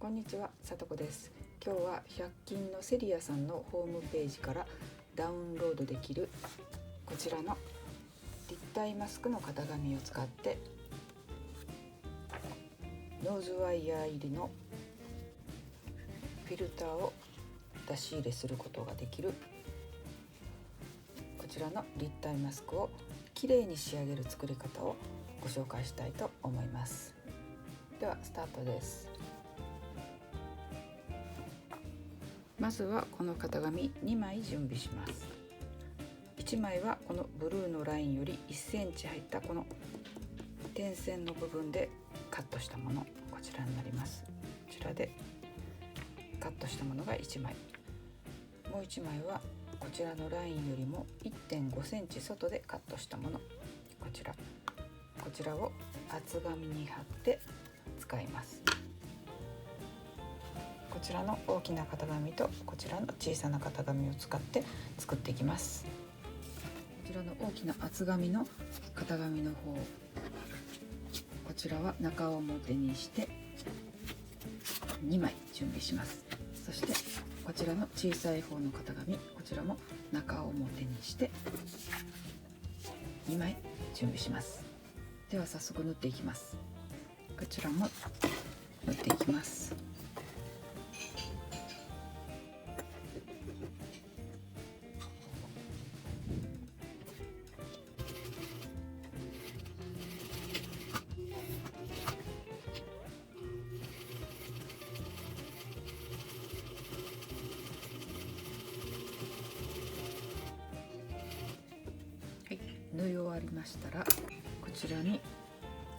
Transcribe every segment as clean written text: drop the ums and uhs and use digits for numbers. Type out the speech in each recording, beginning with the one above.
こんにちは、さとこです。今日は100均のセリアさんのホームページからダウンロードできるこちらの立体マスクの型紙を使ってノーズワイヤー入りのフィルターを出し入れすることができるこちらの立体マスクをきれいに仕上げる作り方をご紹介したいと思います。ではスタートです。まずはこの型紙2枚準備します。1枚はこのブルーのラインより1センチ入ったこの点線の部分でカットしたもの、こちらになります。こちらでカットしたものが1枚、もう1枚はこちらのラインよりも 1.5 センチ外でカットしたもの、こちらを厚紙に貼って使います。こちらの大きな型紙とこちらの小さな型紙を使って作っていきます。こちらの大きな厚紙の型紙の方、こちらは中表にして2枚準備します。そしてこちらの小さい方の型紙、こちらも中表にして2枚準備します。では早速縫っていきます。こちらも縫っていきます。縫い終わりましたら、こちらに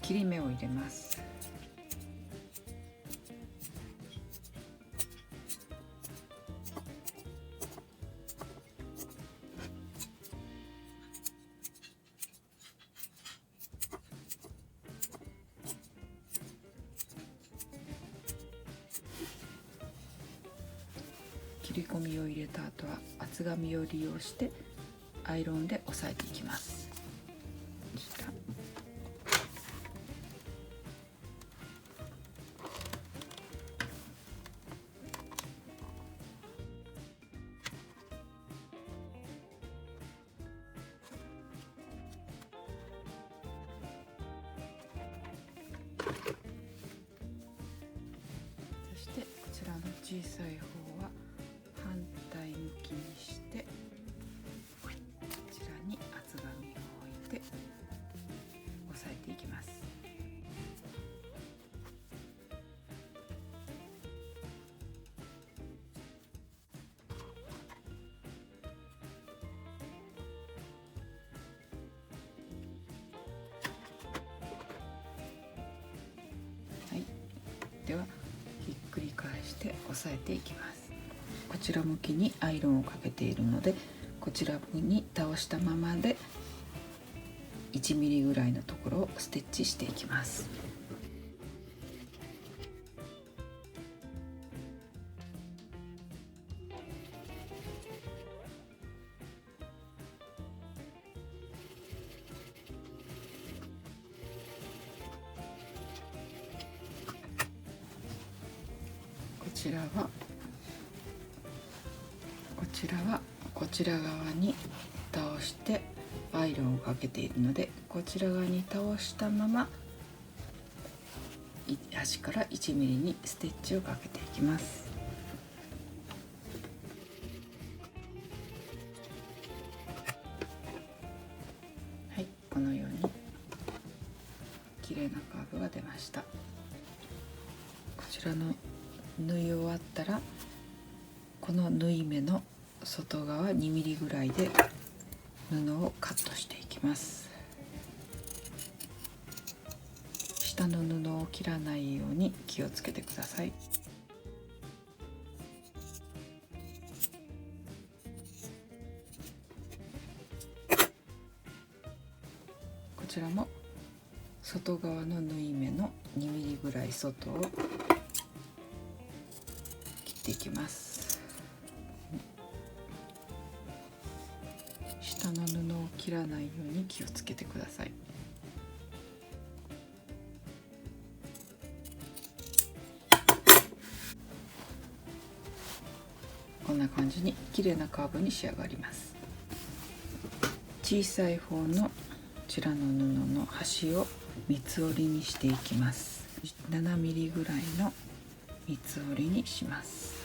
切り目を入れます。切り込みを入れた後は厚紙を利用してアイロンで押さえていきます。そしてこちらの小さい方は反対向きにしてこちらに厚紙を置いて押さえていきます。はい、ではひっくり返して押さえていきます。こちら向きにアイロンをかけているので、こちらに倒したままで1ミリぐらいのところをステッチしていきます。こちら側に倒してアイロンをかけているので、こちら側に倒したまま端から1ミリにステッチをかけていきます。はい、このように綺麗なカーブが出ました。こちらの縫い終わったら、この縫い目の外側2ミリぐらいで布をカットしていきます。下の布を切らないように気をつけてください。こちらも外側の縫い目の2ミリぐらい外を切っていきます。下の布を切らないように気をつけてください。こんな感じに綺麗なカーブに仕上がります。小さい方のこちらの布の端を三つ折りにしていきます。7ミリぐらいの三つ折りにします。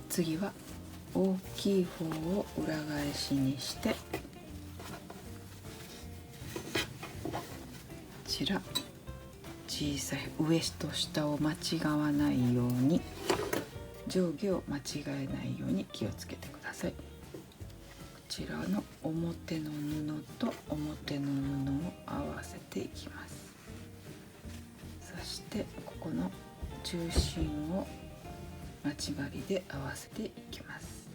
次は大きい方を裏返しにして、こちら小さい上と下を間違わないように、上下を間違えないように気をつけてください。こちらの表の布と表の布を合わせていきます。そしてここの中心を待ち針で合わせていきます。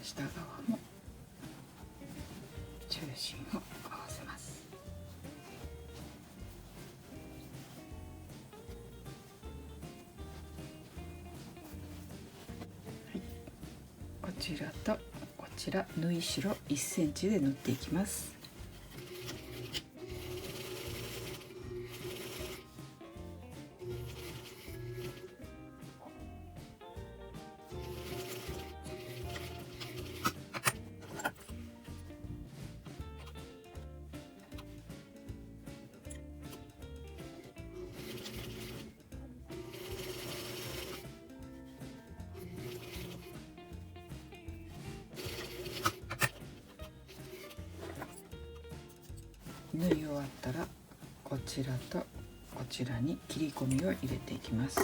下側も中心を合わせます。はい、こちらとこちら縫い代1センチで縫っていきます。縫い終わったらこちらとこちらに切り込みを入れていきます。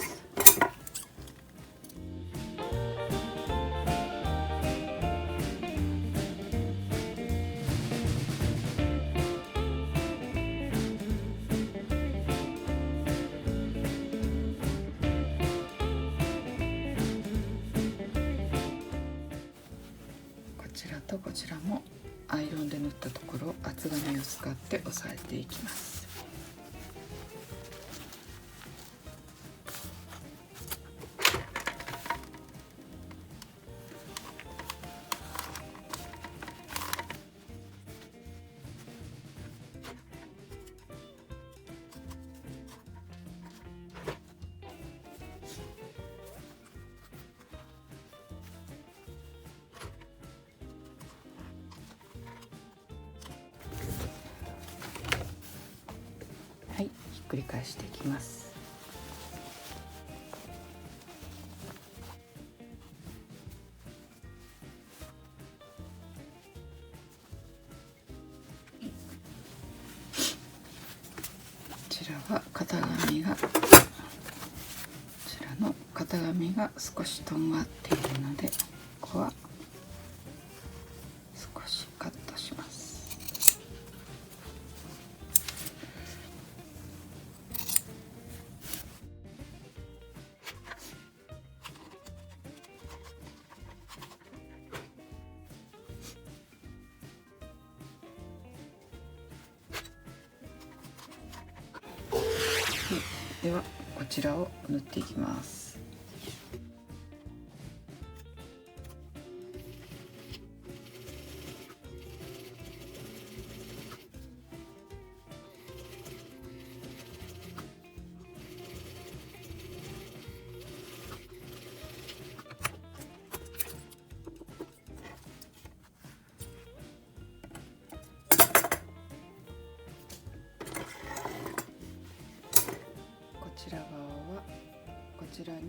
こちらとこちらもアイロンで縫ったところを厚紙を使って押さえていきます。はい、ひっくり返していきます。こちらは型紙が、こちらの型紙が少しとんがっているので、ここは少しカットします。ではこちらを縫っていきます。こちら側はこちらに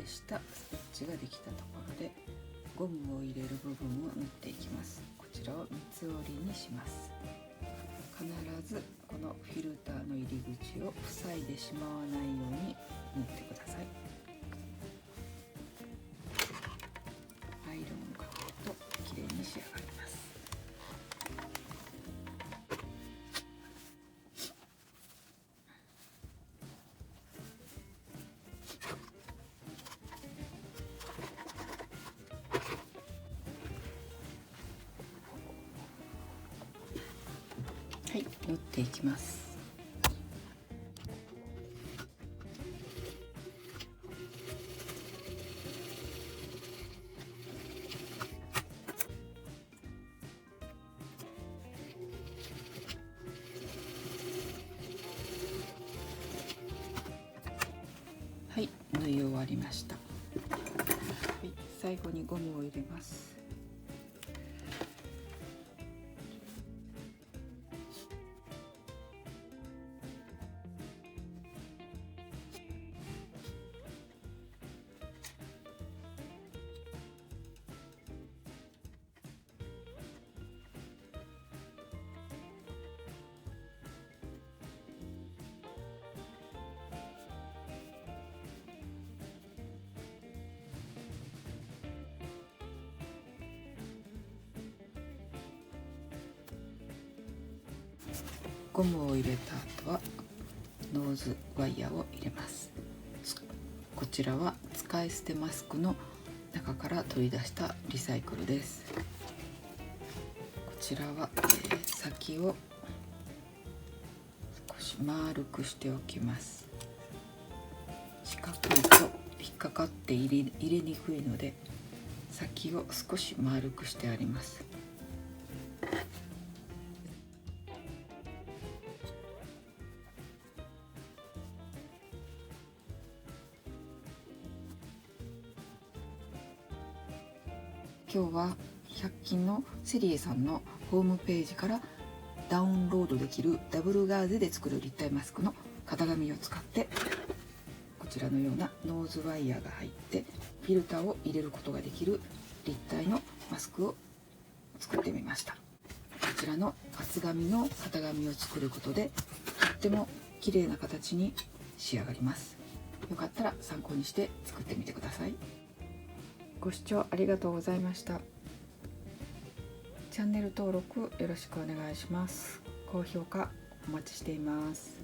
したステッチができたところでゴムを入れる部分を縫っていきます。こちらを三つ折りにします。必ずこのフィルターの入り口を塞いでしまわないように縫ってください。アイロンをかけるときれいに仕上がります。はい、縫っていきます。はい、縫い終わりました。はい、最後にゴムを入れます。ゴムを入れた後はノーズワイヤーを入れます。こちらは使い捨てマスクの中から取り出したリサイクルです。こちらは、先を少し丸くしておきます。四角いと引っかかって入れにくいので先を少し丸くしてあります。今日は100均のセリエさんのホームページからダウンロードできるダブルガーゼで作る立体マスクの型紙を使ってこちらのようなノーズワイヤーが入ってフィルターを入れることができる立体のマスクを作ってみました。こちらの厚紙の型紙を作ることでとっても綺麗な形に仕上がります。よかったら参考にして作ってみてください。ご視聴ありがとうございました。チャンネル登録よろしくお願いします。高評価お待ちしています。